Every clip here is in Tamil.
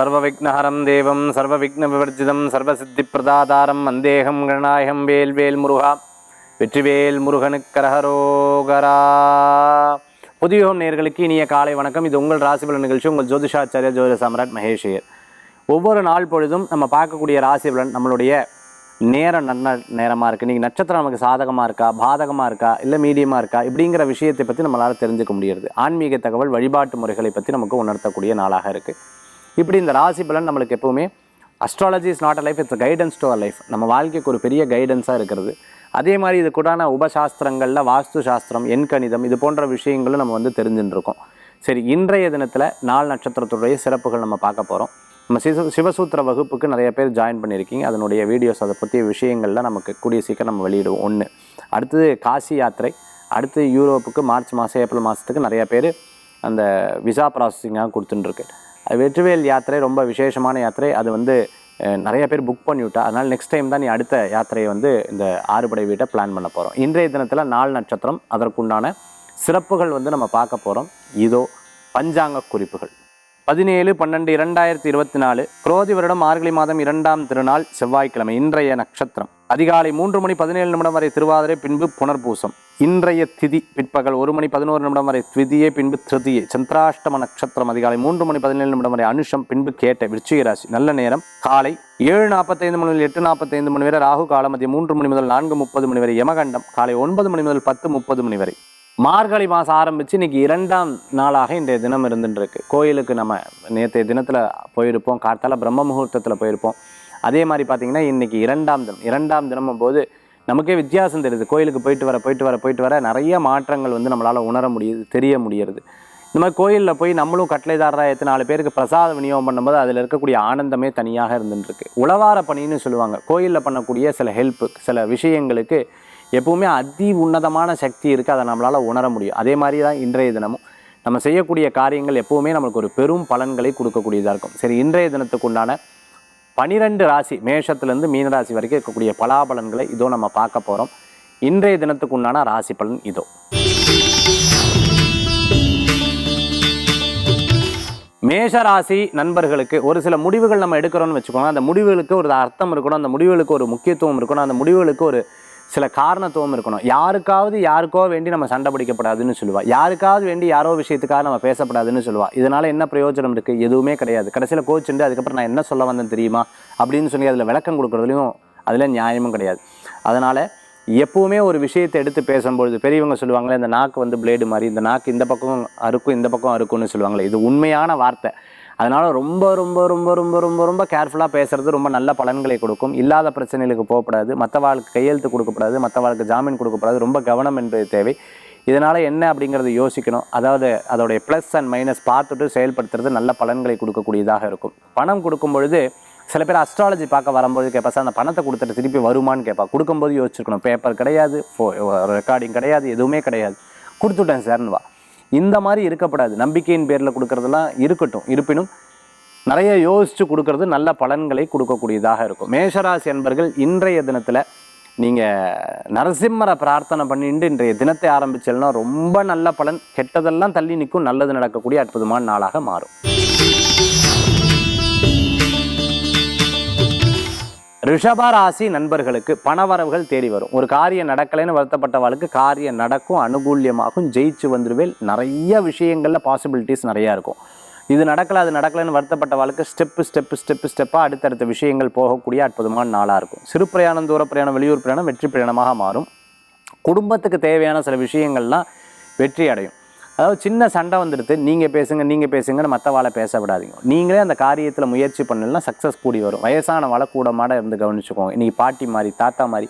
சர்வவிக்னஹரம் தேவம் சர்வவிக்னவிவர்ஜிதம் சர்வசித்திப்பிரதாதாரம் வந்தேகம் கணநாயகம் வேல்வேல் முருகா வெற்றிவேல் முருகனுக்கரஹரோகரா. புதியோகம் நேயர்களுக்கு இனிய காலை வணக்கம். இது உங்கள் ராசிபலன் நிகழ்ச்சி. உங்கள் ஜோதிஷாச்சாரியா ஜோதிட சாம்ராட் மகேஷ் ஐயர். ஒவ்வொரு நாள் பொழுதும் நம்ம பார்க்கக்கூடிய ராசிபலன் நம்மளுடைய நேரம் நல்ல நேரமாக இருக்குது, இன்றைக்கி நட்சத்திரம் நமக்கு சாதகமாக இருக்கா, பாதகமாக இருக்கா, இல்லை மீடியமாக இருக்கா, இப்படிங்கிற விஷயத்தை பற்றி நம்மளால் தெரிஞ்சுக்க முடியுது. ஆன்மீக தகவல், வழிபாட்டு முறைகளை பற்றி நமக்கு உணர்த்தக்கூடிய நாளாக இருக்குது. இப்படி இந்த ராசி பலன் நம்மளுக்கு எப்போவுமே astrology is not a life, it's guidance to our life. நம்ம வாழ்க்கைக்கு ஒரு பெரிய கைடன்ஸாக இருக்கிறது. அதே மாதிரி இதுக்கூடான உபசாஸ்திரங்களில் வாஸ்து சாஸ்திரம், எண்கணிதம், இது போன்ற விஷயங்களும் நம்ம தெரிஞ்சுட்டு இருக்கோம். சரி, இன்றைய தினத்தில் நாள் நட்சத்திரத்துடைய சிறப்புகள் நம்ம பார்க்க போகிறோம். நம்ம சிவசூத்திர வகுப்புக்கு நிறைய பேர் ஜாயின் பண்ணியிருக்கீங்க. அதனுடைய வீடியோஸ், அதை பற்றிய விஷயங்கள்லாம் நமக்கு கூடிய சீக்கிரம் நம்ம வெளியிடுவோம். ஒன்று, அடுத்தது காசி யாத்திரை, அடுத்து யூரோப்புக்கு மார்ச் மாதம் ஏப்ரல் மாதத்துக்கு நிறைய பேர் அந்த விசா ப்ராசஸிங்காக கொடுத்துட்டுருக்கு. வெற்றிவேல் யாத்திரை ரொம்ப விசேஷமான யாத்திரை. அது நிறைய பேர் புக் பண்ணிவிட்டா. அதனால் நெக்ஸ்ட் டைம் தான் நீ அடுத்த யாத்திரையை இந்த ஆறுபடை வீட்டை பிளான் பண்ண போகிறோம். இன்றைய தினத்தில் நாள் நட்சத்திரம், அதற்குண்டான சிறப்புகள் நம்ம பார்க்க போகிறோம். இதோ பஞ்சாங்க குறிப்புகள். 17/12/2024 குரோதி வருடம் மார்கழி மாதம் 2ஆம் திருநாள் செவ்வாய்க்கிழமை. இன்றைய நட்சத்திரம் அதிகாலை 3:17 வரை திருவாதிரை, பின்பு புனர்பூசம். இன்றைய திதி பிற்பகல் 1:11 வரை த்விதியை, பின்பு திருதியை. சந்திராஷ்டம நட்சத்திரம் அதிகாலை 3:17 வரை அனுஷம், பின்பு கேட்டை. விருச்சிக ராசி. நல்ல நேரம் காலை 7:45 முதல் 8:45 வரை. ராகு காலம் மதியம் 3 முதல் 4:30 வரை. யமகண்டம் காலை 9 முதல் 10:30 வரை. மார்கழி மாதம் ஆரம்பித்து இன்றைக்கி 2ஆம் நாளாக இன்றைய தினம் இருந்துருக்கு. கோயிலுக்கு நம்ம நேற்றைய தினத்தில் போயிருப்போம், கார்த்தால பிரம்ம முகூர்த்தத்தில் போயிருப்போம். அதே மாதிரி பார்த்திங்கன்னா இன்றைக்கி 2ஆம் தினம் போது நமக்கே வித்தியாசம் தெரியுது. கோயிலுக்கு போயிட்டு வர நிறைய மாற்றங்கள் நம்மளால் உணர முடியுது, தெரிய முடியுது. இந்த மாதிரி கோயிலில் போய் நம்மளும் கட்டளைதாரராக 4 பேருக்கு பிரசாத விநியோகம் பண்ணும்போது அதில் இருக்கக்கூடிய ஆனந்தமே தனியாக இருந்துருக்கு. உளவார பணின்னு சொல்லுவாங்க. கோயிலில் பண்ணக்கூடிய சில ஹெல்ப்பு, சில விஷயங்களுக்கு எப்பவுமே அதி உன்னதமான சக்தி இருக்குது, அதை நம்மளால் உணர முடியும். அதே மாதிரி தான் இன்றைய தினமும் நம்ம செய்யக்கூடிய காரியங்கள் எப்போவுமே நமக்கு ஒரு பெரும் பலன்களை கொடுக்கக்கூடியதாக இருக்கும். சரி, இன்றைய தினத்துக்கு உண்டான 12 ராசி, மேஷத்துலேருந்து மீனராசி வரைக்கும் இருக்கக்கூடிய பலாபலன்களை இதோ நம்ம பார்க்க போகிறோம். இன்றைய தினத்துக்கு உண்டான ராசி பலன் இதோ. மேஷராசி நண்பர்களுக்கு ஒரு சில முடிவுகள் நம்ம எடுக்கிறோம்னு வச்சுக்கோங்க. அந்த முடிவுகளுக்கு ஒரு அர்த்தம் இருக்கணும், அந்த முடிவுகளுக்கு ஒரு முக்கியத்துவம் இருக்கணும், அந்த முடிவுகளுக்கு ஒரு சில காரணத்துவம் இருக்கணும். யாருக்கோ வேண்டி நம்ம சண்டை பிடிக்கப்படாதுன்னு சொல்லுவா, யாருக்காவது வேண்டி யாரோ விஷயத்துக்காக நம்ம பேசப்படாதுன்னு சொல்லுவா. இதனால் என்ன பிரயோஜனம் இருக்குது? எதுவுமே கிடையாது. கடைசியில் கோச்சுண்டு அதுக்கப்புறம் நான் என்ன சொல்ல வந்தேன் தெரியுமா அப்படின்னு சொல்லி அதில் விளக்கம் கொடுக்குறதுலையும் அதில் நியாயமும் கிடையாது. அதனால் எப்போவுமே ஒரு விஷயத்தை எடுத்து பேசும்பொழுது பெரியவங்க சொல்லுவாங்களே, இந்த நாக்கு பிளேடு மாதிரி, இந்த நாக்கு இந்த பக்கம் அறுக்கும் இந்த பக்கம் அறுக்கும்னு சொல்லுவாங்களே, இது உண்மையான வார்த்தை. அதனால் ரொம்ப ரொம்ப ரொம்ப ரொம்ப ரொம்ப ரொம்ப கேர்ஃபுல்லாக பேசுகிறது ரொம்ப நல்ல பலன்களை கொடுக்கும். இல்லாத பிரச்சனைகளுக்கு போகக்கூடாது, மற்றவாளுக்கு கையெழுத்து கொடுக்கக்கூடாது, மற்றவாளுக்கு ஜாமீன் கொடுக்கக்கூடாது. ரொம்ப கவனம் என்பது தேவை. இதனால் என்ன அப்படிங்கிறத யோசிக்கணும். அதாவது அதோடைய ப்ளஸ் அண்ட் மைனஸ் பார்த்துட்டு செயல்படுத்துறது நல்ல பலன்களை கொடுக்கக்கூடியதாக இருக்கும். பணம் கொடுக்கும் பொழுது சில பேர் அஸ்ட்ராலஜி பார்க்க வரும்போது கேட்பா, சார் அந்த பணத்தை கொடுத்துட்டு திருப்பி வருமானு கேட்பா. கொடுக்கும்போது யோசிச்சுருக்கணும். பேப்பர் கிடையாது, ரெக்கார்டிங் கிடையாது, எதுவுமே கிடையாது, கொடுத்துட்டேன் சார்னு வா. இந்த மாதிரி இருக்கப்படாது. நம்பிக்கையின் பேரில் கொடுக்கறதெல்லாம் இருக்கட்டும், இருப்பினும் நிறைய யோசித்து கொடுக்கறது நல்ல பலன்களை கொடுக்கக்கூடியதாக இருக்கும். மேஷராசி என்பர்கள் இன்றைய தினத்தில் நீங்கள் நரசிம்மரை பிரார்த்தனை பண்ணிட்டு இன்றைய தினத்தை ஆரம்பிச்சல்னா ரொம்ப நல்ல பலன். கெட்டதெல்லாம் தள்ளி நிற்கும், நல்லது நடக்கக்கூடிய அற்புதமான நாளாக மாறும். ரிஷபராசி நண்பர்களுக்கு பணவரவுகள் தேடி வரும். ஒரு காரியம் நடக்கலைன்னு வருத்தப்பட்டவாளுக்கு காரியம் நடக்கும், அனுகூல்யமாகும், ஜெயிச்சு வந்துடுவேல். நிறைய விஷயங்களில் பாசிபிலிட்டிஸ் நிறையா இருக்கும். இது நடக்கலை அது நடக்கலைன்னு வருத்தப்பட்டவாளுக்கு ஸ்டெப்பாக அடுத்தடுத்த விஷயங்கள் போகக்கூடிய அற்புதமான நாளாக இருக்கும். சிறு பிரயாணம், தூர பிரயாணம், வெளியூர் பிரயாணம் வெற்றி பிரயாணமாக மாறும். குடும்பத்துக்கு தேவையான சில விஷயங்கள்லாம் வெற்றி அடையும். அதாவது சின்ன சண்டை வந்துடுது, நீங்கள் பேசுங்கன்னு மற்றவாளை பேச விடாதீங்க. நீங்களே அந்த காரியத்தில் முயற்சி பண்ணலாம், சக்ஸஸ் கூடி வரும். வயசானவாளை கூட மாட இருந்து கவனிச்சுக்கோங்க. இன்றைக்கி பாட்டி மாதிரி, தாத்தா மாதிரி,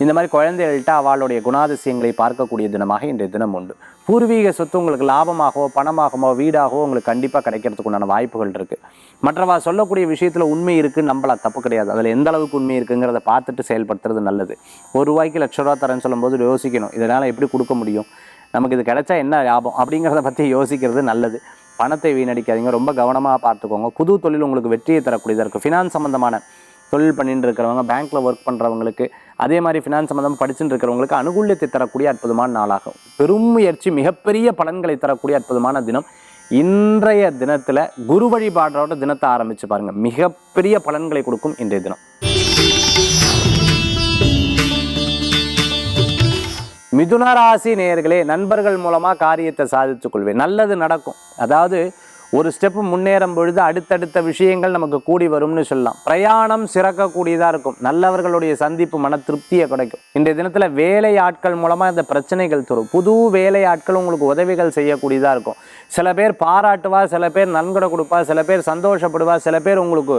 இந்த மாதிரி குழந்தைகள்கிட்ட அவளுடைய குணாதிசயங்களை பார்க்கக்கூடிய தினமாக இன்றைய தினம் உண்டு. பூர்வீக சொத்து உங்களுக்கு லாபமாகவோ பணமாகவோ வீடாகவோ உங்களுக்கு கண்டிப்பாக கிடைக்கிறதுக்கு உண்டான வாய்ப்புகள் இருக்குது. மற்றவா சொல்லக்கூடிய விஷயத்தில் உண்மை இருக்குது, நம்பலாம், தப்பு கிடையாது. அதில் எந்த அளவுக்கு உண்மை இருக்குங்கிறத பார்த்துட்டு செயல்படுத்துறது நல்லது. ₹1 லட்ச தரேன்னு சொல்லும்போது யோசிக்கணும், இதனால் எப்படி கொடுக்க முடியும், நமக்கு இது கிடைச்சா என்ன லாபம் அப்படிங்கிறத பற்றி யோசிக்கிறது நல்லது. பணத்தை வீணடிக்காதீங்க, ரொம்ப கவனமாக பார்த்துக்கோங்க. புது தொழில் உங்களுக்கு வெற்றியை தரக்கூடியதாக இருக்குது. ஃபினான்ஸ் சம்மந்தமான தொழில் பண்ணிட்டு இருக்கிறவங்க, பேங்க்கில் ஒர்க் பண்ணுறவங்களுக்கு, அதே மாதிரி ஃபினான்ஸ் சம்மந்தமாக படிச்சுட்டு இருக்கிறவங்களுக்கு அனுகூல்யத்தை தரக்கூடிய அற்புதமான நாளாகும். பெரும் முயற்சி மிகப்பெரிய பலன்களை தரக்கூடிய அற்புதமான தினம் இன்றைய தினத்தில் குரு வழிபாடோட தினத்தை ஆரம்பித்து பாருங்கள், மிகப்பெரிய பலன்களை கொடுக்கும் இன்றைய தினம். மிதுன ராசி நேயர்களே, நண்பர்கள் மூலமாக காரியத்தை சாதித்துக் கொள்வேன், நல்லது நடக்கும். அதாவது ஒரு ஸ்டெப்பு முன்னேறும் பொழுது அடுத்தடுத்த விஷயங்கள் நமக்கு கூடி வரும்னு சொல்லலாம். பிரயாணம் சிறக்கக்கூடியதாக இருக்கும். நல்லவர்களுடைய சந்திப்பு மன திருப்தியை கிடைக்கும். இன்றைய தினத்தில் வேலை ஆட்கள் மூலமாக இந்த பிரச்சனைகள் தரும். புது வேலை ஆட்கள் உங்களுக்கு உதவிகள் செய்யக்கூடியதாக இருக்கும். சில பேர் பாராட்டுவா, சில பேர் நன்கொடை கொடுப்பா, சில பேர் சந்தோஷப்படுவா, சில பேர் உங்களுக்கு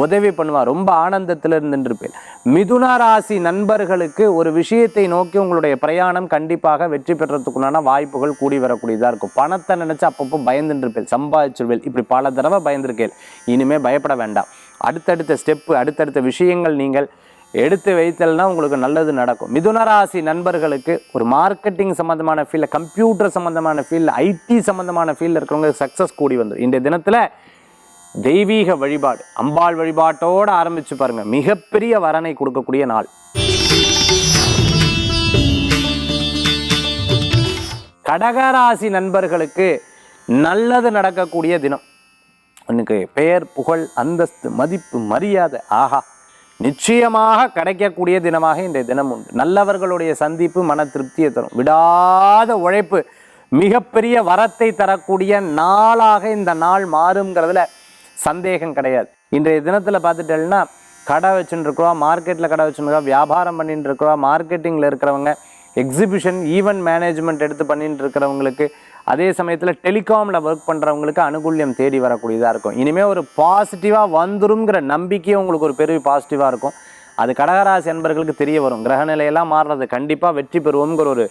உதவி பண்ணுவா. ரொம்ப ஆனந்தத்தில் இருந்துருப்பேன். மிதுன ராசி நண்பர்களுக்கு ஒரு விஷயத்தை நோக்கி உங்களுடைய பிரயாணம் கண்டிப்பாக வெற்றி பெறத்துக்குண்டான வாய்ப்புகள் கூடி வரக்கூடியதாக இருக்கும். பணத்தை நினைச்சு அப்பப்போ பயந்துட்டு இருப்பேன், சம்பாதிச்சிருவேன், இப்படி பல தடவை பயந்துருக்கேன். இனிமே பயப்பட வேண்டாம். அடுத்தடுத்த ஸ்டெப்பு, அடுத்தடுத்த விஷயங்கள் நீங்கள் எடுத்து வைத்தல்னா உங்களுக்கு நல்லது நடக்கும். மிதுன ராசி நண்பர்களுக்கு ஒரு மார்க்கெட்டிங் சம்மந்தமான ஃபீல்டில், கம்ப்யூட்டர் சம்மந்தமான ஃபீல்டில், ஐடி சம்மந்தமான ஃபீல்டில் இருக்கிறவங்க சக்ஸஸ் கூடி வந்துடும். இன்றைய தினத்தில் தெய்வீக வழிபாடு, அம்பாள் வழிபாட்டோடு ஆரம்பிச்சு பாருங்க, மிகப்பெரிய வரனை கொடுக்கக்கூடிய நாள். கடகராசி நண்பர்களுக்கு நல்லது நடக்கக்கூடிய தினம். உனக்கு பெயர், புகழ், அந்தஸ்து, மதிப்பு, மரியாதை ஆஹா நிச்சயமாக கிடைக்கக்கூடிய தினமாக இன்றைய தினம் உண்டு. நல்லவர்களுடைய சந்திப்பு மன திருப்தியை தரும். விடாத உழைப்பு மிகப்பெரிய வரத்தை தரக்கூடிய நாளாக இந்த நாள் மாறுங்கிறதுல சந்தேகம் கிடையாது. இன்றைய தினத்தில் பார்த்துட்டேன்னா, கடை வச்சுட்டு இருக்கிறோம், மார்க்கெட்டில் கடை வச்சுருக்கோம், வியாபாரம் பண்ணிட்டு இருக்கிறோம், மார்க்கெட்டிங்கில் இருக்கிறவங்க, எக்ஸிபிஷன் ஈவெண்ட் மேனேஜ்மெண்ட் எடுத்து பண்ணிட்டு இருக்கிறவங்களுக்கு, அதே சமயத்தில் டெலிகாமில் ஒர்க் பண்ணுறவங்களுக்கு அனுகூல்யம் தேடி வரக்கூடியதாக இருக்கும். இனிமேல் ஒரு பாசிட்டிவாக வந்துருங்கிற நம்பிக்கையும் உங்களுக்கு ஒரு பெரிய பாசிட்டிவாக இருக்கும். அது கடகராசி என்பர்களுக்கு தெரிய வரும். கிரகநிலையெல்லாம் மாறுறது கண்டிப்பாக வெற்றி பெறுவோங்கிற ஒரு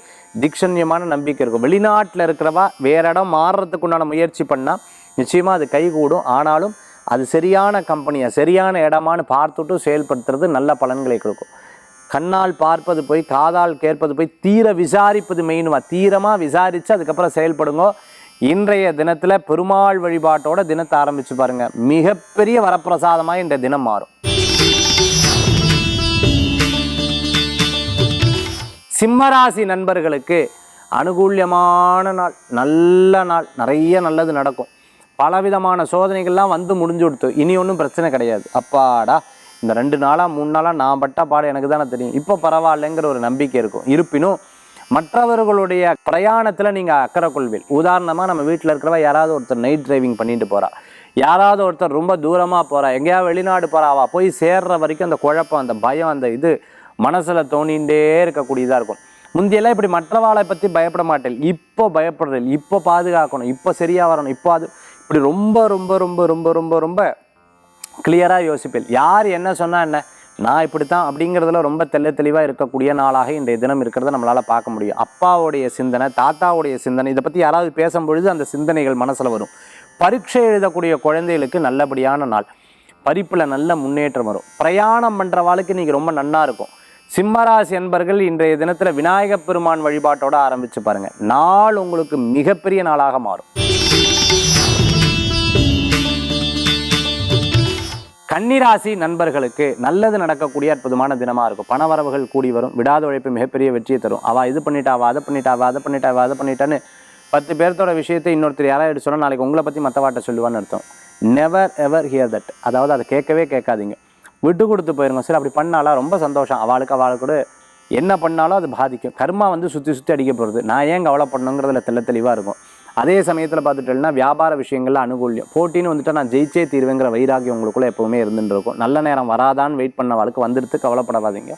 திக்ஷண்யமான நம்பிக்கை இருக்கும். வெளிநாட்டில் இருக்கிறவா வேற இடம் மாறுறதுக்கு உண்டான முயற்சி பண்ணால் நிச்சயமாக அது கைகூடும். ஆனாலும் அது சரியான கம்பெனியாக சரியான இடமானு பார்த்துட்டு செயல்படுத்துறது நல்ல பலன்களை கொடுக்கும். கண்ணால் பார்ப்பது போய் காதால் கேட்பது போய் தீர விசாரிப்பது மெயினுவா. தீரமாக விசாரித்து அதுக்கப்புறம் செயல்படுங்க. இன்றைய தினத்தில் பெருமாள் வழிபாட்டோட தினத்தை ஆரம்பித்து பாருங்கள், மிகப்பெரிய வரப்பிரசாதமாக இன்றைய தினம் மாறும். சிம்மராசி நண்பர்களுக்கு அனுகூல்யமான நாள், நல்ல நாள், நிறைய நல்லது நடக்கும். பலவிதமான சோதனைகள்லாம் வந்து முடிஞ்சு கொடுத்து இனி ஒன்றும் பிரச்சனை கிடையாது. அப்பாடா, இந்த 2 நாளாக 3 நாளாக நான் பட்ட பாடு எனக்கு தானே தெரியும், இப்போ பரவாயில்லைங்கிற ஒரு நம்பிக்கை இருக்கும். இருப்பினும் மற்றவர்களுடைய பிரயாணத்தில் நீங்கள் அக்கறை கொள்வீர்கள். உதாரணமாக நம்ம வீட்டில் இருக்கிறவ யாராவது ஒருத்தர் நைட் டிரைவிங் பண்ணிட்டு போகிறா, யாராவது ஒருத்தர் ரொம்ப தூரமாக போகிறா, எங்கேயாவது வெளிநாடு போகிறாவா, போய் சேர்ற வரைக்கும் அந்த குழப்பம், அந்த பயம், அந்த இது மனசில் தோணிகிட்டே இருக்கக்கூடியதாக இருக்கும். முந்தியெல்லாம் இப்படி மற்றவாளை பற்றி பயப்பட மாட்டேன், இப்போ பயப்படுறேன், இப்போ பாதுகாக்கணும், இப்போ சரியாக வரணும், இப்போ அது இப்படி ரொம்ப ரொம்ப ரொம்ப ரொம்ப ரொம்ப ரொம்ப கிளியராக யோசிப்பேன். யார் என்ன சொன்னால் என்ன, நான் இப்படித்தான் அப்படிங்கிறதுல ரொம்ப தெளிவாக இருக்கக்கூடிய நாளாக இன்றைய தினம் இருக்கிறத நம்மளால் பார்க்க முடியும். அப்பாவுடைய சிந்தனை, தாத்தாவுடைய சிந்தனை, இதை பற்றி யாராவது பேசும்பொழுது அந்த சிந்தனைகள் மனசில் வரும். பரீட்சை எழுதக்கூடிய குழந்தைகளுக்கு நல்லபடியான நாள், படிப்பில் நல்ல முன்னேற்றம் வரும். பிரயாணம் பண்ணுறவாளுக்கு இன்றைக்கி ரொம்ப நன்னா இருக்கும். சிம்மராசி என்பர்கள் இன்றைய தினத்தில் விநாயகப் பெருமான் வழிபாட்டோடு ஆரம்பித்து பாருங்கள், நாள் உங்களுக்கு மிகப்பெரிய நாளாக மாறும். கன்னிராசி நண்பர்களுக்கு நல்லது நடக்கக்கூடிய அற்புதமான தினமாக இருக்கும். பணவரவுகள் கூடி வரும். விடாத உழைப்பு மிகப்பெரிய வெற்றியை தரும். அவள் இது பண்ணிட்டா, அவள் அதை பண்ணிட்டா, அவள் அதை பண்ணிட்டா, அவள் அதை பண்ணிட்டான்னு 10 பேர்த்தோட விஷயத்தை இன்னொருத்தர் யாராவது எடுத்து சொன்னால் நாளைக்கு உங்களை பற்றி மற்றவாட்ட சொல்லுவான்னு அர்த்தம். Never ever hear that. அதாவது அதை கேட்கவே கேட்காதீங்க, விட்டு கொடுத்து போயிருங்க. சரி, அப்படி பண்ணாலாம் ரொம்ப சந்தோஷம், அவளுக்கு கூட என்ன பண்ணாலும் அது பாதிக்கும். கர்மா வந்து சுற்றி அடிக்க போகிறது, நான் ஏன் கவலைப்படணுங்கிறதுல தெளிவாக இருக்கும். அதே சமயத்தில் பார்த்துட்டேன்னா வியாபார விஷயங்கள்ல அனுகூல்யம். போட்டின்னு வந்துட்டு நான் ஜெயிச்சே தீர்வேங்கிற வைராகியம் உங்களுக்குள்ளே எப்போவுமே இருந்துட்டு இருக்கும். நல்ல நேரம் வராதான்னு வெயிட் பண்ண வாழ்க்கை வந்துடுத்து, கவலைப்படாதீங்க.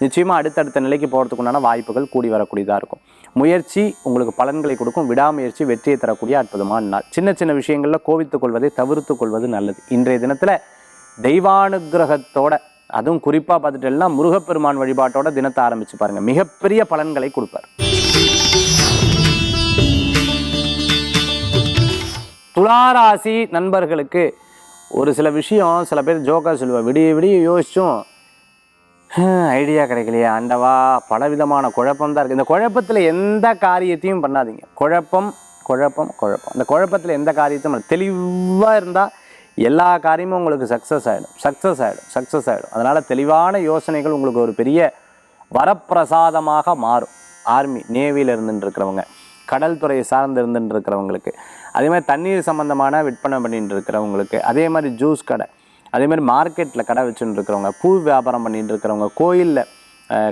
நிச்சயமாக அடுத்தடுத்த நிலைக்கு போகிறதுக்குண்டான வாய்ப்புகள் கூடி வரக்கூடியதாக இருக்கும். முயற்சி உங்களுக்கு பலன்களை கொடுக்கும். விடாமுயற்சி வெற்றியை தரக்கூடிய அற்புதமான நாள். சின்ன சின்ன விஷயங்களில் கோவித்துக் கொள்வதை தவிர்த்து கொள்வது நல்லது. இன்றைய தினத்தில் தெய்வானுகிரகத்தோட, அதுவும் குறிப்பாக பார்த்துட்டேன்னா முருகப்பெருமான் வழிபாட்டோட தினத்தை ஆரம்பித்து பாருங்கள், மிகப்பெரிய பலன்களை கொடுப்பார். துளாராசி நண்பர்களுக்கு ஒரு சில விஷயம், சில பேர் ஜோக்காக சொல்லுவாள், விடிய யோசிச்சும் ஐடியா கிடைக்கலையே ஆண்டவா, பலவிதமான குழப்பம் தான் இருக்குது. இந்த குழப்பத்தில் எந்த காரியத்தையும் பண்ணாதீங்க. குழப்பம். அந்த குழப்பத்தில் எந்த காரியத்தையும் தெளிவாக இருந்தால் எல்லா காரியமும் உங்களுக்கு சக்ஸஸ் ஆகிடும். அதனால் தெளிவான யோசனைகள் உங்களுக்கு ஒரு பெரிய வரப்பிரசாதமாக மாறும். ஆர்மி நேவியில் இருந்துட்டு இருக்கிறவங்க, கடல் துறையை சார்ந்து இருந்துட்டு இருக்கிறவங்களுக்கு, அதே மாதிரி தண்ணீர் சம்மந்தமான விற்பனை பண்ணிட்டு இருக்கிறவங்களுக்கு, அதே மாதிரி ஜூஸ் கடை, அதே மாதிரி மார்க்கெட்டில் கடை வச்சுட்டு இருக்கிறவங்க, பூ வியாபாரம் பண்ணிட்டு இருக்கிறவங்க, கோயிலில்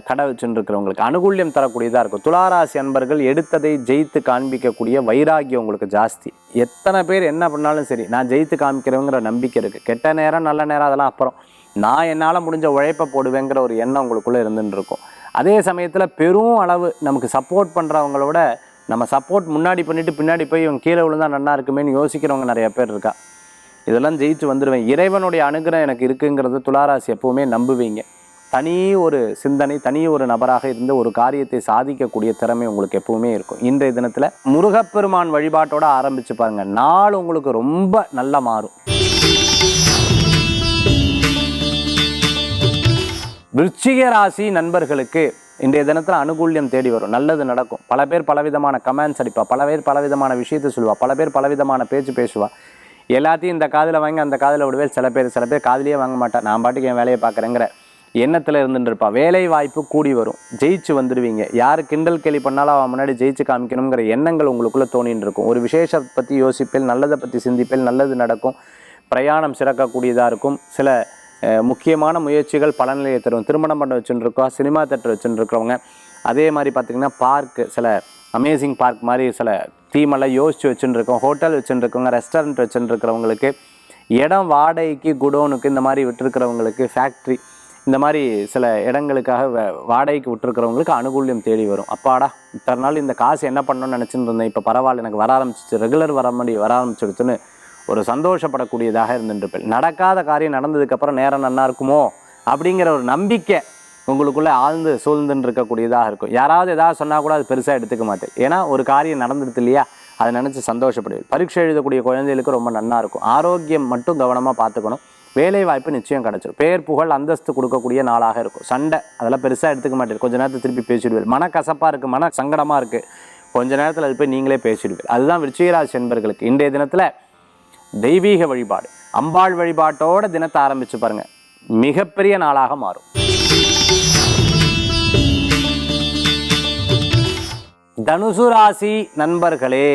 கடை வச்சுட்டு இருக்கிறவங்களுக்கு அனுகூல்யம் தரக்கூடியதாக இருக்கும். துளாராசி அன்பர்கள் எடுத்ததை ஜெயித்து காண்பிக்கக்கூடிய வைராகியம் உங்களுக்கு ஜாஸ்தி. எத்தனை பேர் என்ன பண்ணாலும் சரி, நான் ஜெயித்து காமிக்கிறவங்கிற நம்பிக்கை இருக்குது. கெட்ட நேரம் நல்ல நேரம் அதெல்லாம் அப்புறம், நான் என்னால் முடிஞ்ச உழைப்பை போடுவேங்கிற ஒரு எண்ணம் உங்களுக்குள்ளே இருந்துட்டு இருக்கும். அதே சமயத்தில் பெரும் அளவு நமக்கு சப்போர்ட் பண்ணுறவங்களோட நம்ம சப்போர்ட் முன்னாடி பண்ணிவிட்டு பின்னாடி போய் இவங்க கீழே விழுந்தால் நல்லா இருக்குமேன்னு யோசிக்கிறவங்க நிறைய பேர் இருக்கா. இதெல்லாம் ஜெயிச்சு வந்துடுவேன், இறைவனுடைய அனுகிரகம் எனக்கு இருக்குங்கிறது துளாராசி எப்போவுமே நம்புவீங்க. தனி ஒரு சிந்தனை, தனி ஒரு நபராக இருந்து ஒரு காரியத்தை சாதிக்கக்கூடிய திறமை உங்களுக்கு எப்பவுமே இருக்கும். இன்றைய தினத்தில் முருகப்பெருமான் வழிபாட்டோட ஆரம்பிச்சு பாருங்க, நாள் உங்களுக்கு ரொம்ப நல்லா மாறும். விருச்சிக ராசி நண்பர்களுக்கு இன்றைய தினத்தில் அனுகூல்யம் தேடி வரும், நல்லது நடக்கும். பல பேர் பலவிதமான கமெண்ட்ஸ் அடிப்பா, பல பேர் பலவிதமான விஷயத்தை சொல்லுவா, பல பேர் பலவிதமான பேச்சு பேசுவா. எல்லாத்தையும் இந்த காதில் வாங்கி அந்த காதில் விடுவேன். சில பேர் காதிலேயே வாங்க மாட்டா, நான் பாட்டுக்கு என் வேலையை பார்க்குறேங்கிற எண்ணத்தில் இருந்துட்டு இருப்பா. வேலை வாய்ப்பு கூடி வரும், ஜெயிச்சு வந்துடுவீங்க. யார் கிண்டல் கேலி பண்ணாலும் அவன் முன்னாடி ஜெயிச்சு காமிக்கணுங்கிற எண்ணங்கள் உங்களுக்குள்ளே தோணின்னு இருக்கும். ஒரு விசேஷத்தை பற்றி யோசிப்பேல், நல்லதை பற்றி சிந்திப்பேல், நல்லது நடக்கும். பிரயாணம் சிறக்கக்கூடியதாக இருக்கும். சில முக்கியமான முயற்சிகள் பலநிலையை தரும். திருமணம் பண்ண வச்சுருக்கோம், சினிமா தேட்டர் வச்சுருக்கிறவங்க, அதே மாதிரி பார்த்திங்கன்னா பார்க்கு, சில அமேசிங் பார்க் மாதிரி சில தீமெல்லாம் யோசித்து வச்சுருக்கோம், ஹோட்டல் வச்சுருக்கவங்க, ரெஸ்டாரண்ட் வச்சுருக்கிறவங்களுக்கு, இடம் வாடகைக்கு, குடோனுக்கு இந்த மாதிரி விட்டுருக்கிறவங்களுக்கு, ஃபேக்ட்ரி இந்த மாதிரி சில இடங்களுக்காக வாடகைக்கு விட்டுருக்கிறவங்களுக்கு அனுகூல்யம் தேடி வரும். அப்பாடா இத்தனை நாள் இந்த காசு என்ன பண்ணணும்னு நினச்சிட்டு இருந்தேன், இப்போ பரவாயில்ல எனக்கு வர ஆரம்பிச்சிச்சு, ரெகுலர் வர ஆரம்பிச்சிடுத்துன்னு ஒரு சந்தோஷப்படக்கூடியதாக இருந்துட்டு, நடக்காத காரியம் நடந்ததுக்கப்புறம் நேரம் நல்லா இருக்குமோ அப்படிங்கிற ஒரு நம்பிக்கை உங்களுக்குள்ளே ஆழ்ந்து சூழ்ந்துன்னு இருக்கக்கூடியதாக இருக்கும். யாராவது எதாவது சொன்னால் கூட அது பெருசாக எடுத்துக்க மாட்டேன், ஏன்னா ஒரு காரியம் நடந்துடுது இல்லையா, அதை நினச்சி சந்தோஷப்படுவேன். பரீட்சை எழுதக்கூடிய குழந்தைகளுக்கு ரொம்ப நல்லா இருக்கும். ஆரோக்கியம் மட்டும் கவனமாக பார்த்துக்கணும். வேலை வாய்ப்பு நிச்சயம் கிடச்சிடும். பேர் புகழ் அந்தஸ்து கொடுக்கக்கூடிய நாளாக இருக்கும். சண்டை அதெல்லாம் பெருசாக எடுத்துக்க மாட்டேன், கொஞ்ச நேரத்தில் திருப்பி பேசிடுவேன். மனக்கசப்பாக இருக்குது, மன சங்கடமாக இருக்குது, கொஞ்ச நேரத்தில் அது போய் நீங்களே பேசிடுவேன். அதுதான் விருச்சிகராசி என்பர்களுக்கு இன்றைய தினத்தில் தெய்வீக வழிபாடு, அம்பாள் வழிபாட்டோட தினத்தை ஆரம்பித்து பாருங்கள், மிகப்பெரிய நாளாக மாறும். தனுசு ராசி நண்பர்களே,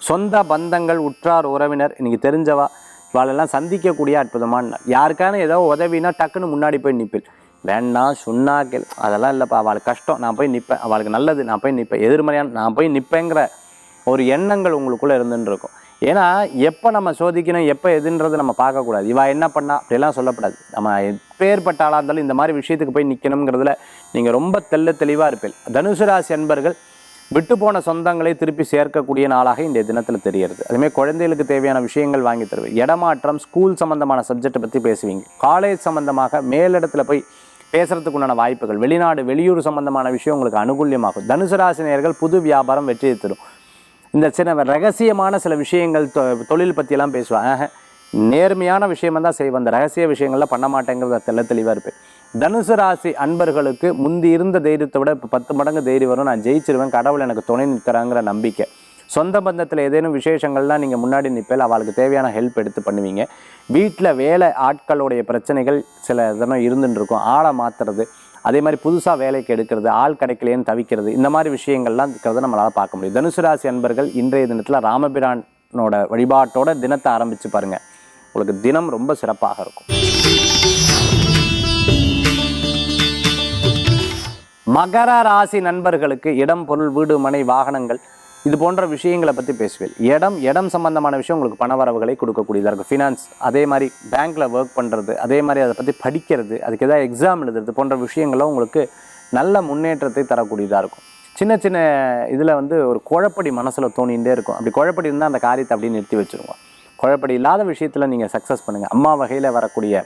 சொந்த பந்தங்கள், உற்றார் உறவினர், இன்னைக்கு தெரிஞ்சவா இவாளெல்லாம் சந்திக்கக்கூடிய அற்புதமான நாள். யாருக்கான ஏதோ உதவினா டக்குன்னு முன்னாடி போய் நிற்பேன். வேண்டாம் சொன்னா கேள், அதெல்லாம் இல்லைப்பா, அவளுக்கு கஷ்டம் நான் போய் நிற்பேன், அவளுக்கு நல்லது நான் போய் நிற்பேன், எதிர்மறையான நான் போய் நிற்பேங்கிற ஒரு எண்ணங்கள் உங்களுக்குள்ளே இருந்துன்னு இருக்கும். ஏன்னா எப்போ நம்ம சோதிக்கணும், எப்போ எதுன்றது நம்ம பார்க்கக்கூடாது. இவா என்ன பண்ணா அப்படிலாம் சொல்லப்படாது. நம்ம எப்பேற்பட்ட ஆளாக இருந்தாலும் இந்த மாதிரி விஷயத்துக்கு போய் நிற்கணுங்கிறதுல நீங்கள் ரொம்ப தெளிவாக இருப்பீங்க. தனுசு ராசி அன்பர்கள் விட்டு போன சொந்தங்களை திருப்பி சேர்க்கக்கூடிய நாளாக இன்றைய தினத்தில் தெரிகிறது. அதுமாதிரி குழந்தைகளுக்கு தேவையான விஷயங்கள் வாங்கி தருவீங்க. இடமாற்றம், ஸ்கூல் சம்மந்தமான சப்ஜெக்டை பற்றி பேசுவீங்க. காலேஜ் சம்மந்தமாக மேலிடத்தில் போய் பேசுகிறதுக்கு உண்டான வாய்ப்புகள், வெளிநாடு வெளியூர் சம்மந்தமான விஷயம் உங்களுக்கு அனுகூல்யமாகும். தனுசு ராசி நேயர்கள் புது வியாபாரம் வெற்றியை தரும். இந்த சின்ன ரகசியமான சில விஷயங்கள் தொழில் பற்றியெல்லாம் பேசுவாங்க, நேர்மையான விஷயமாக தான் செய்வேன், அந்த ரகசிய விஷயங்கள்லாம் பண்ண மாட்டேங்கிறத தெளிவாக இருப்பேன். தனுசு ராசி அன்பர்களுக்கு முந்தி இருந்த தைரியத்தை விட இப்போ 10 மடங்கு தைரியம் வரும். நான் ஜெயிச்சிருவேன், கடவுள் எனக்கு துணை நிற்கிறாங்கிற நம்பிக்கை. சொந்த பந்தத்தில் ஏதேனும் விசேஷங்கள்லாம் நீங்கள் முன்னாடி நிற்பேல், அவளுக்கு தேவையான ஹெல்ப் எடுத்து பண்ணுவீங்க. வீட்டில் வேலை ஆட்களுடைய பிரச்சனைகள் சில இதெல்லாம் இருந்துட்டு இருக்கும், ஆளை மாற்றுறது, அதே மாதிரி புதுசாக வேலைக்கு எடுக்கிறது, ஆள் கிடைக்கலேன்னு தவிக்கிறது, இந்த மாதிரி விஷயங்கள்லாம் இருக்கிறத நம்மளால் பார்க்க முடியும். தனுசு ராசி அன்பர்கள் இன்றைய தினத்தில் ராமபிரானோட வழிபாட்டோட தினத்தை ஆரம்பித்து பாருங்கள், உங்களுக்கு தினம் ரொம்ப சிறப்பாக இருக்கும். மகர ராசி நண்பர்களுக்கு இடம், பொருள், வீடு, மனை, வாகனங்கள் இது போன்ற விஷயங்களை பற்றி பேசுவேன். இடம் சம்பந்தமான விஷயம் உங்களுக்கு பணவரவுகளை கொடுக்கக்கூடியதாக இருக்கும். ஃபினான்ஸ், அதே மாதிரி பேங்க்கில் ஒர்க் பண்ணுறது, அதே மாதிரி அதை பற்றி படிக்கிறது, அதுக்கு எதாவது எக்ஸாம் எழுதுறது போன்ற விஷயங்களும் உங்களுக்கு நல்ல முன்னேற்றத்தை தரக்கூடியதாக இருக்கும். சின்ன இதில் ஒரு குழப்படி மனசில் தோணிகிட்டே இருக்கும். அப்படி குழப்படி இருந்தால் அந்த காரியத்தை அப்படியே நிறுத்தி வச்சுருவோம். குழப்படி இல்லாத விஷயத்தில் நீங்கள் சக்ஸஸ் பண்ணுங்கள். அம்மா வகையில் வரக்கூடிய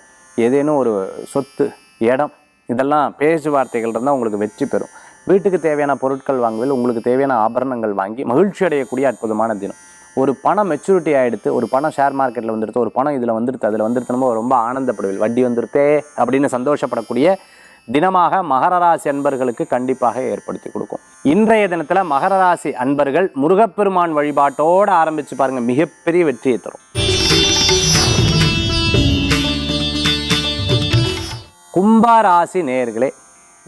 ஏதேனும் ஒரு சொத்து, இடம், இதெல்லாம் பேச்சுவார்த்தைகள் இருந்தால் உங்களுக்கு வெற்றி பெறும். வீட்டுக்கு தேவையான பொருட்கள் வாங்குவதில் உங்களுக்கு தேவையான ஆபரணங்கள் வாங்கி மகிழ்ச்சி அடையக்கூடிய அற்புதமான தினம். ஒரு பணம் மெச்சூரிட்டி ஆகிடுத்து, ஒரு பணம் ஷேர் மார்க்கெட்டில் வந்துடுது, ஒரு பணம் இதில் வந்துடுது, அதில் வந்துடுத்து ரொம்ப ஆனந்தப்படுவீர்கள். வட்டி வந்துடுத்தே அப்படின்னு சந்தோஷப்படக்கூடிய தினமாக மகர ராசி அன்பர்களுக்கு கண்டிப்பாக ஏற்படுத்தி கொடுக்கும். இன்றைய தினத்தில் மகர ராசி அன்பர்கள் முருகப்பெருமான் வழிபாட்டோடு ஆரம்பித்து பாருங்கள், மிகப்பெரிய வெற்றியை தரும். கும்ப ராசி நேயர்களே,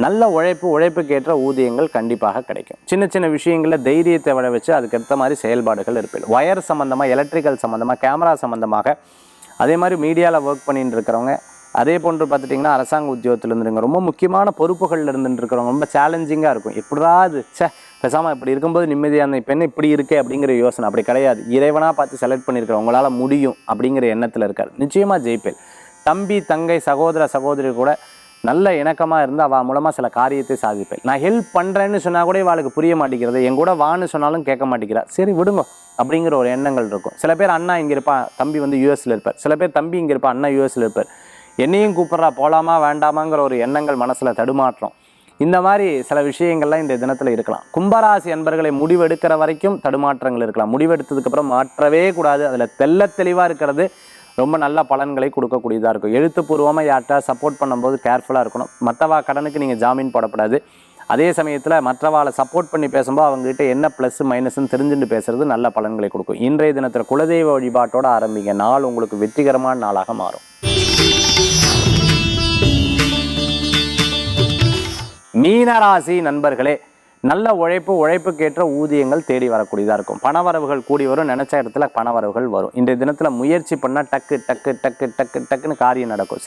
நல்ல உழைப்புக்கு ஏற்ற ஊதியங்கள் கண்டிப்பாக கிடைக்கும். சின்ன சின்ன விஷயங்களில் தைரியத்தை வர வச்சு அதுக்கேற்ற மாதிரி செயல்பாடுகள் இருப்பீங்க. ஒயர் சம்மந்தமாக, எலக்ட்ரிக்கல் சம்மந்தமாக, கேமரா சம்மந்தமாக, அதே மாதிரி மீடியாவில் ஒர்க் பண்ணிட்டு இருக்கிறவங்க, அதே போன்று பார்த்துட்டிங்கன்னா அரசாங்க உத்தியோகத்தில் இருந்துருங்க, ரொம்ப முக்கியமான பொறுப்புகளில் இருந்துட்டு இருக்கிறவங்க ரொம்ப சேலஞ்சிங்காக இருக்கும். எப்படா அது பேசாமல் இப்படி இருக்கும்போது நிம்மதியான இப்போ என்ன இப்படி இருக்கே அப்படிங்கிற யோசனை. அப்படி கிடையாது. இறைவனாக பார்த்து செலக்ட் பண்ணியிருக்கிறோம், உங்களால் முடியும் அப்படிங்கிற எண்ணத்தில் இருக்கார். நிச்சயமாக ஜெயிப்பேன். தம்பி தங்கை சகோதரி கூட நல்ல இணக்கமாக இருந்து அவள் மூலமாக சில காரியத்தை சாதிப்பேன். நான் ஹெல்ப் பண்ணுறேன்னு சொன்னால் கூட இவளுக்கு புரிய மாட்டேங்கிறது. என் கூட வான்னு சொன்னாலும் கேட்க மாட்டேங்கிறா. சரி விடுங்க அப்படிங்கிற ஒரு எண்ணங்கள் இருக்கும். சில பேர் அண்ணா இங்கே இருப்பான், தம்பி வந்து யூஎஸில் இருப்பார். சில பேர் தம்பி இங்கே இருப்பான், அண்ணா யூஎஸில் இருப்பார். என்னையும் கூப்பிட்றா போகலாமா வேண்டாமாங்கிற ஒரு எண்ணங்கள் மனசில் தடுமாற்றம். இந்த மாதிரி சில விஷயங்கள்லாம் இந்த தினத்தில் இருக்கலாம். கும்பராசி அன்பர்களை முடிவெடுக்கிற வரைக்கும் தடுமாற்றங்கள் இருக்கலாம். முடிவெடுத்ததுக்கப்புறம் மாற்றவே கூடாது. அதில் தெளிவாக இருக்கிறது ரொம்ப நல்ல பலன்களை கொடுக்கக்கூடியதாக இருக்கும். எழுத்துப்பூர்வமாக யார்கிட்ட சப்போர்ட் பண்ணும்போது கேர்ஃபுல்லாக இருக்கணும். மற்றவா கடனுக்கு நீங்கள் ஜாமீன் போடப்படாது. அதே சமயத்தில் மற்றவாளை சப்போர்ட் பண்ணி பேசும்போது அவங்ககிட்ட என்ன ப்ளஸ் மைனஸ்ன்னு தெரிஞ்சுட்டு பேசுறது நல்ல பலன்களை கொடுக்கும். இன்றைய தினத்தில் குலதெய்வ வழிபாட்டோடு ஆரம்பிங்க. நாள் உங்களுக்கு வெற்றிகரமான நாளாக மாறும். மீனராசி நண்பர்களே, நல்ல உழைப்புக்கேற்ற ஊதியங்கள் தேடி வரக்கூடியதாக இருக்கும். பணவரவுகள் கூடி வரும். நினச்ச இடத்துல பணவரவுகள் வரும். இன்றைய தினத்தில் முயற்சி பண்ணால் டக்குன்னு காரியம் நடக்கும்.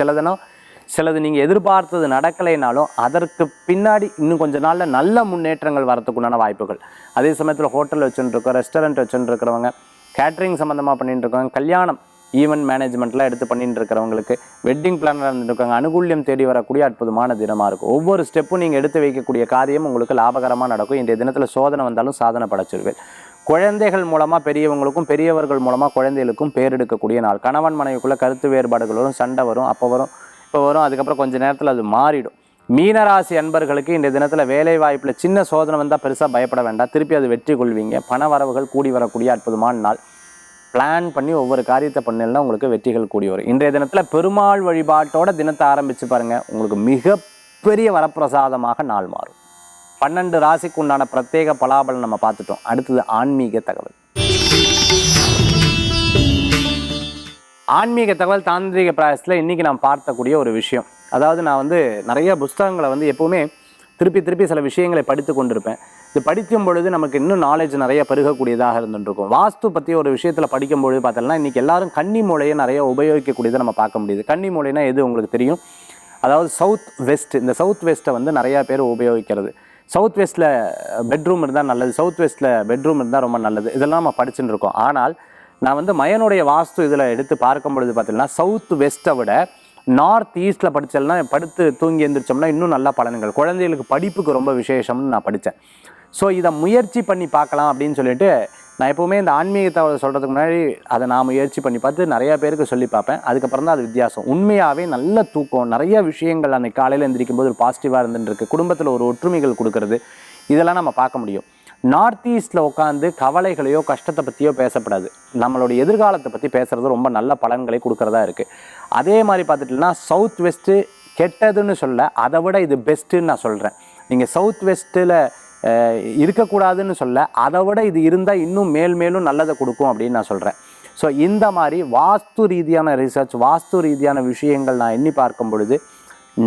சிலது நீங்கள் எதிர்பார்த்தது நடக்கலைனாலும் அதற்கு பின்னாடி இன்னும் கொஞ்ச நாளில் நல்ல முன்னேற்றங்கள் வரத்துக்குண்டான வாய்ப்புகள். அதே சமயத்தில் ஹோட்டல் வச்சுருக்கோம், ரெஸ்டாரண்ட் வச்சுருக்கிறவங்க, கேட்ரிங் சம்மந்தமாக பண்ணிட்டு இருக்கவங்க, கல்யாணம் ஈவெண்ட் மேனேஜ்மெண்ட்லாம் எடுத்து பண்ணிட்டு இருக்கிறவங்களுக்கு, வெட்டிங் பிளானர் இருந்துருக்காங்க, அனுகூல்யம் தேடி வரக்கூடிய அற்புதமான தினமாக இருக்கும். ஒவ்வொரு ஸ்டெப்பும் நீங்கள் எடுத்து வைக்கக்கூடிய காரியம் உங்களுக்கு லாபகரமாக நடக்கும். இன்றைய தினத்தில் சோதனை வந்தாலும் சாதனை படைச்சிருவேன். குழந்தைகள் மூலமாக பெரியவங்களுக்கும், பெரியவர்கள் மூலமாக குழந்தைகளுக்கும் பேர் எடுக்கக்கூடிய நாள். கணவன் மனைவிக்குள்ளே கருத்து வேறுபாடுகள் வரும், சண்டை வரும், இப்போ வரும், அதுக்கப்புறம் கொஞ்சம் நேரத்தில் அது மாறிடும். மீனராசி அன்பர்களுக்கு இன்றைய தினத்தில் வேலை வாய்ப்பில் சின்ன சோதனை வந்தால் பெருசாக பயப்பட வேண்டாம். திருப்பி அது வெற்றி கொள்வீங்க. பண வரவுகள் கூடி வரக்கூடிய அற்புதமான நாள். பிளான் பண்ணி ஒவ்வொரு காரியத்தை பண்ணலாம், உங்களுக்கு வெற்றிகள் கூடி வரும். இன்றைய தினத்தில் பெருமாள் வழிபாட்டோட தினத்தை ஆரம்பித்து பாருங்கள், உங்களுக்கு மிகப்பெரிய வரப்பிரசாதமாக நாள் மாறும். 12 ராசிக்கு உண்டான பிரத்யேக பலாபலம் நம்ம பார்த்துட்டோம். அடுத்தது ஆன்மீக தகவல். ஆன்மீக தகவல் தாந்திரிக பிராயசத்தில் இன்றைக்கி நான் பார்த்தக்கூடிய ஒரு விஷயம். அதாவது நான் வந்து நிறைய புஸ்தகங்களை எப்போவுமே திருப்பி சில விஷயங்களை படித்து கொண்டிருப்பேன். இது படிக்கும் பொழுது நமக்கு இன்னும் நாலேஜ் நிறைய பெருகக்கூடியதாக இருந்துருக்கும். வாஸ்து பற்றி ஒரு விஷயத்தில் படிக்கும்பொழுது பார்த்தோம்னா இன்றைக்கி எல்லாரும் கன்னி மூலையை நிறைய உபயோகிக்கக்கூடியதை நம்ம பார்க்க முடியுது. கன்னி மூலைனா எது உங்களுக்கு தெரியும்? அதாவது சவுத் வெஸ்ட். இந்த சவுத் வெஸ்ட்டை நிறையா பேர் உபயோகிக்கிறது. சவுத் வெஸ்ட்டில் பெட்ரூம் இருந்தால் நல்லது, சவுத் வெஸ்ட்டில் பெட்ரூம் இருந்தால் ரொம்ப நல்லது. இதெல்லாம் நம்ம படிச்சுட்டு இருக்கோம். ஆனால் நான் மயனுடைய வாஸ்து இதில் எடுத்து பார்க்கும் பொழுது பார்த்தீங்கன்னா சவுத் வெஸ்ட்டை விட நார்த் ஈஸ்ட்டில் படித்தேன்னா படுத்து தூங்கி எழுந்திரிச்சோம்னா இன்னும் நல்ல பலன்கள். குழந்தைகளுக்கு படிப்புக்கு ரொம்ப விசேஷம்னு நான் படித்தேன். ஸோ இதை முயற்சி பண்ணி பார்க்கலாம் அப்படின்னு சொல்லிட்டு நான் எப்போவுமே இந்த ஆன்மீக தகவல் சொல்கிறதுக்கு முன்னாடி அதை நான் முயற்சி பண்ணி பார்த்து நிறையா பேருக்கு சொல்லி பார்ப்பேன். அதுக்கப்புறம் தான் அது வித்தியாசம். உண்மையாகவே நல்ல தூக்கம், நிறைய விஷயங்கள் அன்றைக்கி காலையில் எந்திரிக்கும் போது ஒரு பாசிட்டிவாக இருந்துருக்கு. குடும்பத்தில் ஒரு ஒற்றுமைகள் கொடுக்கறது, இதெல்லாம் நம்ம பார்க்க முடியும். நார்த் ஈஸ்ட்டில் உட்காந்து கவலைகளையோ கஷ்டத்தை பற்றியோ பேசப்படாது. நம்மளோட எதிர்காலத்தை பற்றி பேசுகிறது ரொம்ப நல்ல பலன்களை கொடுக்குறதா இருக்குது. அதே மாதிரி பார்த்துட்டிங்கன்னா சவுத் வெஸ்ட்டு கெட்டதுன்னு சொல்ல, அதை விட இது பெஸ்ட்டுன்னு நான் சொல்கிறேன். நீங்கள் சவுத் வெஸ்ட்டில் இருக்கக்கூடாதுன்னு சொல்ல, அதை விட இது இருந்தால் இன்னும் மேலும் நல்லதை கொடுக்கும் அப்படின்னு நான் சொல்கிறேன். ஸோ இந்த மாதிரி வாஸ்து ரீதியான ரிசர்ச், வாஸ்து ரீதியான விஷயங்கள் நான் எண்ணி பார்க்கும் பொழுது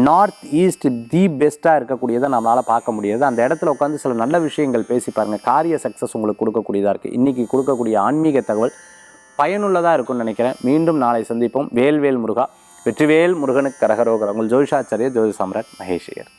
நார்த் ஈஸ்ட் தி பெஸ்ட்டாக இருக்கக்கூடியதை நம்மளால் பார்க்க முடியாது. அந்த இடத்துல உட்காந்து சில நல்ல விஷயங்கள் பேசி பாருங்கள், காரிய சக்ஸஸ் உங்களுக்கு கொடுக்கக்கூடியதாக இருக்குது. இன்றைக்கி கொடுக்கக்கூடிய ஆன்மீக தகவல் பயனுள்ளதாக இருக்கும்னு நினைக்கிறேன். மீண்டும் நாளை சந்திப்போம். வேல்வேல் முருகா, வெற்றிவேல் முருகனுக்கு கரகரோகர். உங்கள் ஜோதிஷாச்சாரிய ஜோதி சாம்ராட் மகேஷ் ஐயர்.